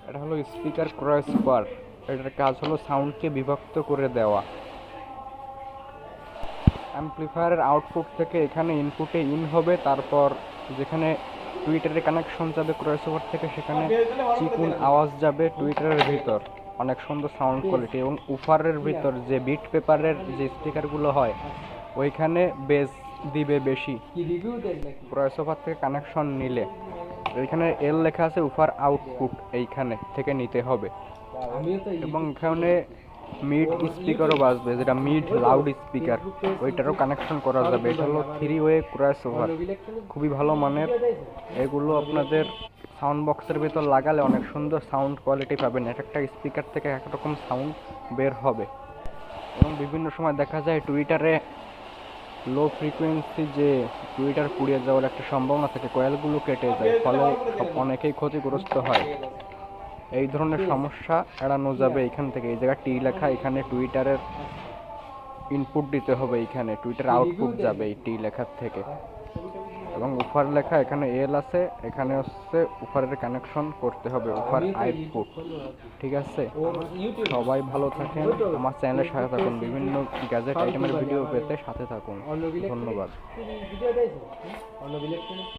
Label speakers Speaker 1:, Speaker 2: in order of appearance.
Speaker 1: এটা হলো speaker crossover. এটার কাজ হলো সাউন্ডকে বিভক্ত করে দেওয়া। অ্যাম্প্লিফায়ারের আউটপুট থেকে এখানে ইনপুটে ইন হবে, তারপর যেখানে টুইটারের কানেকশন যাবে ক্রসওভার থেকে, সেখানে চিকুন আওয়াজ যাবে টুইটারের ভিতর। অনেক সুন্দর সাউন্ড কোয়ালিটি। এবং উফারের ভিতর যে বিট পেপারের যে স্পিকারগুলো হয় ওইখানে বেস দিবে বেশি ক্রসওভার থেকে কানেকশন নিলে। এখানে এল লেখা আছে, উফার আউটপুট এইখানে থেকে নিতে হবে। এবং এখানে মিড স্পিকারও বাজবে, যেটা মিড লাউড স্পিকার, ওইটারও কানেকশন করা যাবে। এটা হলো 3-ওয়ে ক্রসওভার, খুবই ভালো মানের। এগুলো আপনাদের সাউন্ড বক্সের ভিতর লাগালে অনেক সুন্দর সাউন্ড কোয়ালিটি পাবেন। এক একটা স্পিকার থেকে এক রকম সাউন্ড বের হবে। এবং বিভিন্ন সময় দেখা যায় টুইটারে লো ফ্রিকোয়েন্সি যে টুইটার পুড়িয়ে যাওয়ার একটা সম্ভাবনা থাকে, কয়েলগুলো কেটে যায়, ফলে অনেকেই ক্ষতিগ্রস্ত হয়। এই ধরনের সমস্যা এড়ানো যাবে এখান থেকে। এই জায়গায় টি লেখা, এখানে টুইটারের ইনপুট দিতে হবে, এখানে টুইটার আউটপুট যাবে এই টি লেখার থেকে। এবং উফার লেখা এখানে এল আছে, এখানে হচ্ছে উফারের কানেকশন করতে হবে, উফার আউটপুট। ঠিক আছে, সবাই ভালো থাকেন, আমার চ্যানেলের সাথে থাকুন, বিভিন্ন গ্যাজেট আইটেমের ভিডিও পেতে সাথে থাকুন। ধন্যবাদ।